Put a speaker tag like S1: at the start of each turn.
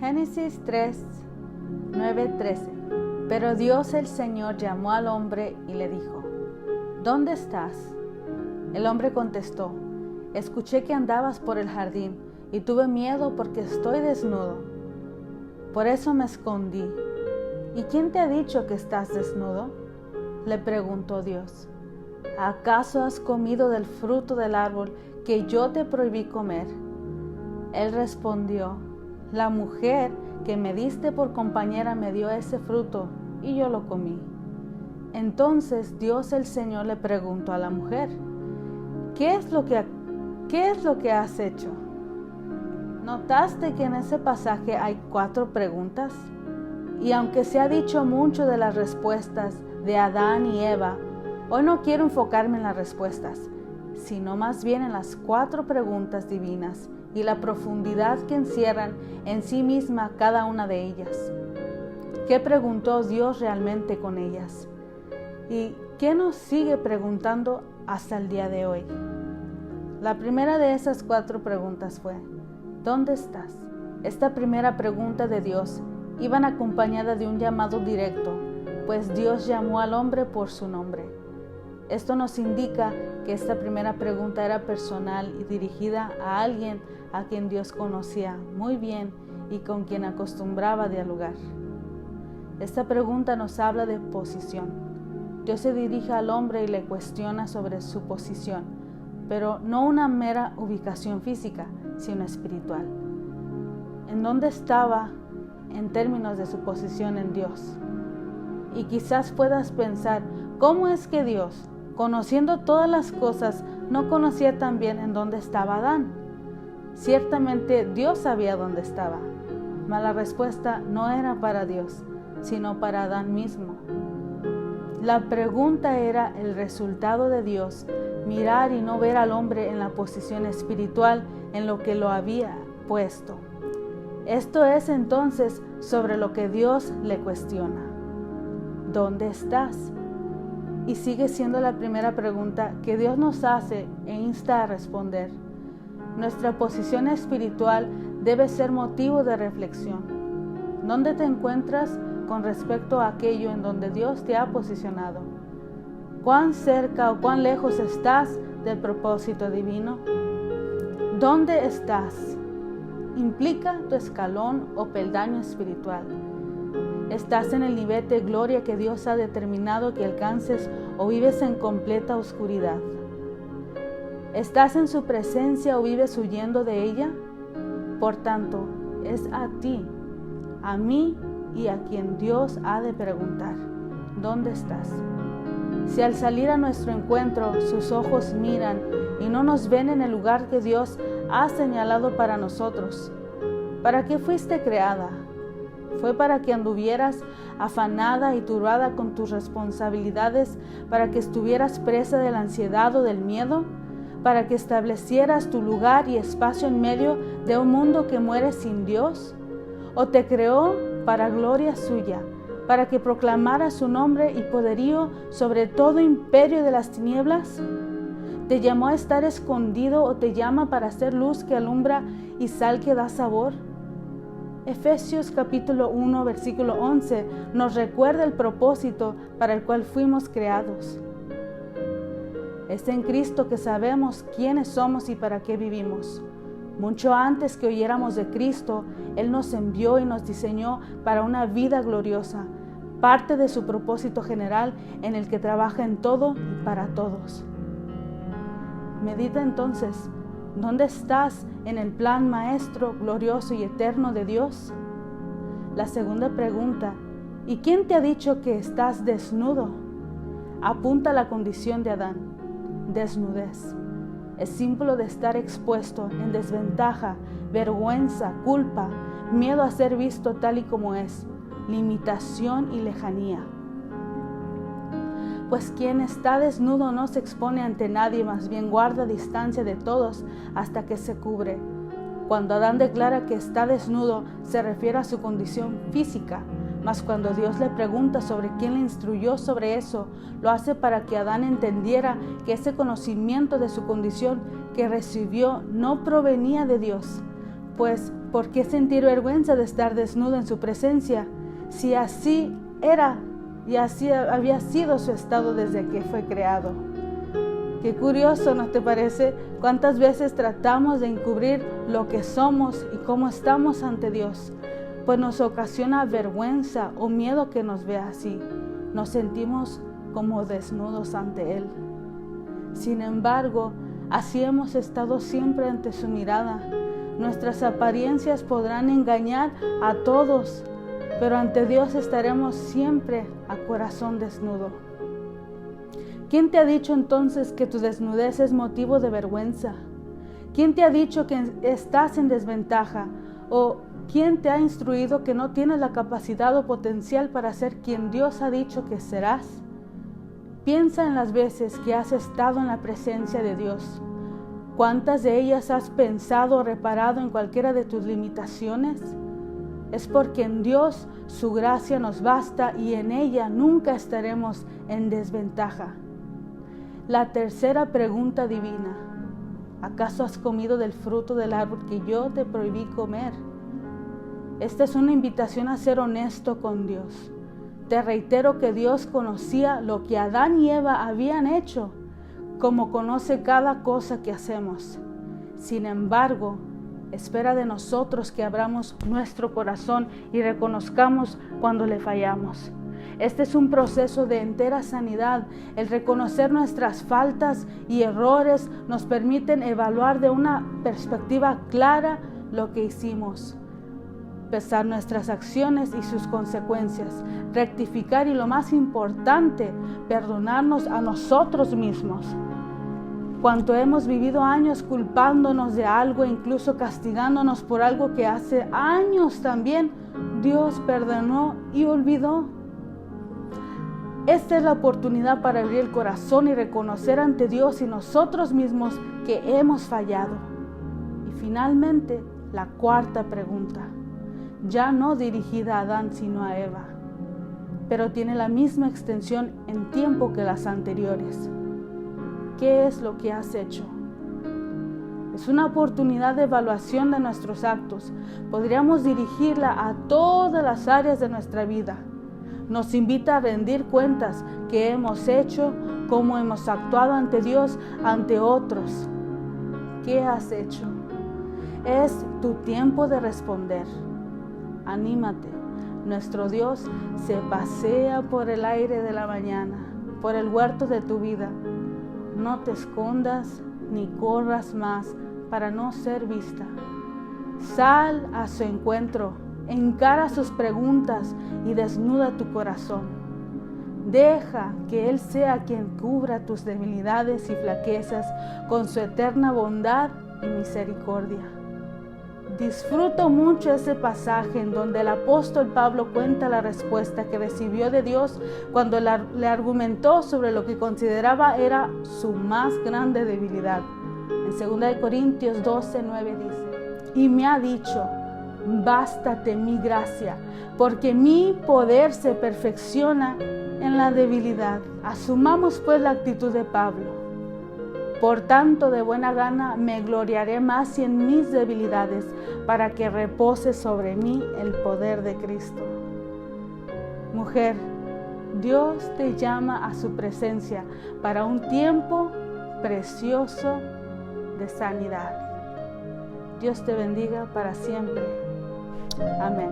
S1: Génesis 3, 9-13. Pero Dios el Señor llamó al hombre y le dijo: ¿Dónde estás? El hombre contestó: escuché que andabas por el jardín y tuve miedo porque estoy desnudo. Por eso me escondí. ¿Y quién te ha dicho que estás desnudo? Le preguntó Dios. ¿Acaso has comido del fruto del árbol que yo te prohibí comer? Él respondió: la mujer que me diste por compañera me dio ese fruto y yo lo comí. Entonces Dios el Señor le preguntó a la mujer: ¿Qué es lo que has hecho? ¿Notaste que en ese pasaje hay 4 preguntas? Y aunque se ha dicho mucho de las respuestas de Adán y Eva, hoy no quiero enfocarme en las respuestas, sino más bien en las 4 preguntas divinas y la profundidad que encierran en sí misma cada una de ellas. ¿Qué preguntó Dios realmente con ellas? ¿Y qué nos sigue preguntando hasta el día de hoy? La primera de esas 4 preguntas fue: ¿dónde estás? Esta primera pregunta de Dios iba acompañada de un llamado directo, pues Dios llamó al hombre por su nombre. Esto nos indica que esta primera pregunta era personal y dirigida a alguien a quien Dios conocía muy bien y con quien acostumbraba dialogar. Esta pregunta nos habla de posición. Dios se dirige al hombre y le cuestiona sobre su posición, pero no una mera ubicación física, sino espiritual. ¿En dónde estaba en términos de su posición en Dios? Y quizás puedas pensar: ¿cómo es que Dios, conociendo todas las cosas, no conocía también en dónde estaba Adán? Ciertamente Dios sabía dónde estaba, mas la respuesta no era para Dios, sino para Adán mismo. La pregunta era el resultado de Dios mirar y no ver al hombre en la posición espiritual en lo que lo había puesto. Esto es entonces sobre lo que Dios le cuestiona: ¿dónde estás? Y sigue siendo la primera pregunta que Dios nos hace e insta a responder. Nuestra posición espiritual debe ser motivo de reflexión. ¿Dónde te encuentras con respecto a aquello en donde Dios te ha posicionado? ¿Cuán cerca o cuán lejos estás del propósito divino? ¿Dónde estás? Implica tu escalón o peldaño espiritual. ¿Estás en el nivel de gloria que Dios ha determinado que alcances o vives en completa oscuridad? ¿Estás en su presencia o vives huyendo de ella? Por tanto, es a ti, a mí y a quien Dios ha de preguntar: ¿dónde estás? Si al salir a nuestro encuentro sus ojos miran y no nos ven en el lugar que Dios ha señalado para nosotros, ¿para qué fuiste creada? ¿Fue para que anduvieras afanada y turbada con tus responsabilidades, para que estuvieras presa de la ansiedad o del miedo, para que establecieras tu lugar y espacio en medio de un mundo que muere sin Dios? ¿O te creó para gloria suya, para que proclamaras su nombre y poderío sobre todo imperio de las tinieblas? ¿Te llamó a estar escondido o te llama para ser luz que alumbra y sal que da sabor? Efesios capítulo 1, versículo 11 nos recuerda el propósito para el cual fuimos creados. Es en Cristo que sabemos quiénes somos y para qué vivimos. Mucho antes que oyéramos de Cristo, Él nos envió y nos diseñó para una vida gloriosa, parte de su propósito general en el que trabaja en todo y para todos. Medita entonces: ¿dónde estás en el plan maestro, glorioso y eterno de Dios? La segunda pregunta: ¿y quién te ha dicho que estás desnudo? Apunta a la condición de Adán: desnudez. Es símbolo de estar expuesto en desventaja, vergüenza, culpa, miedo a ser visto tal y como es, limitación y lejanía. Pues quien está desnudo no se expone ante nadie, más bien guarda distancia de todos hasta que se cubre. Cuando Adán declara que está desnudo, se refiere a su condición física, mas cuando Dios le pregunta sobre quién le instruyó sobre eso, lo hace para que Adán entendiera que ese conocimiento de su condición que recibió no provenía de Dios, pues, ¿por qué sentir vergüenza de estar desnudo en su presencia? Si así era y así había sido su estado desde que fue creado. Qué curioso, ¿no te parece? ¿Cuántas veces tratamos de encubrir lo que somos y cómo estamos ante Dios? Pues nos ocasiona vergüenza o miedo que nos vea así. Nos sentimos como desnudos ante Él. Sin embargo, así hemos estado siempre ante su mirada. Nuestras apariencias podrán engañar a todos, pero ante Dios estaremos siempre a corazón desnudo. ¿Quién te ha dicho entonces que tu desnudez es motivo de vergüenza? ¿Quién te ha dicho que estás en desventaja? ¿O quién te ha instruido que no tienes la capacidad o potencial para ser quien Dios ha dicho que serás? Piensa en las veces que has estado en la presencia de Dios. ¿Cuántas de ellas has pensado o reparado en cualquiera de tus limitaciones? Es porque en Dios su gracia nos basta y en ella nunca estaremos en desventaja. La tercera pregunta divina: ¿acaso has comido del fruto del árbol que yo te prohibí comer? Esta es una invitación a ser honesto con Dios. Te reitero que Dios conocía lo que Adán y Eva habían hecho, como conoce cada cosa que hacemos. Sin embargo, espera de nosotros que abramos nuestro corazón y reconozcamos cuando le fallamos. Este es un proceso de entera sanidad. El reconocer nuestras faltas y errores nos permiten evaluar de una perspectiva clara lo que hicimos, pesar nuestras acciones y sus consecuencias, rectificar y, lo más importante, perdonarnos a nosotros mismos. Cuanto hemos vivido años culpándonos de algo, incluso castigándonos por algo que hace años también Dios perdonó y olvidó. Esta es la oportunidad para abrir el corazón y reconocer ante Dios y nosotros mismos que hemos fallado. Y finalmente, la cuarta pregunta, ya no dirigida a Adán sino a Eva, pero tiene la misma extensión en tiempo que las anteriores. ¿Qué es lo que has hecho? Es una oportunidad de evaluación de nuestros actos. Podríamos dirigirla a todas las áreas de nuestra vida. Nos invita a rendir cuentas: qué hemos hecho, cómo hemos actuado ante Dios, ante otros. ¿Qué has hecho? Es tu tiempo de responder. Anímate. Nuestro Dios se pasea por el aire de la mañana, por el huerto de tu vida. No te escondas ni corras más para no ser vista. Sal a su encuentro, encara sus preguntas y desnuda tu corazón. Deja que Él sea quien cubra tus debilidades y flaquezas con su eterna bondad y misericordia. Disfruto mucho ese pasaje en donde el apóstol Pablo cuenta la respuesta que recibió de Dios cuando le argumentó sobre lo que consideraba era su más grande debilidad. En 2 Corintios 12:9 dice: y me ha dicho, bástate mi gracia, porque mi poder se perfecciona en la debilidad. Asumamos pues la actitud de Pablo. Por tanto, de buena gana me gloriaré más en mis debilidades, para que repose sobre mí el poder de Cristo. Mujer, Dios te llama a su presencia para un tiempo precioso de sanidad. Dios te bendiga para siempre. Amén.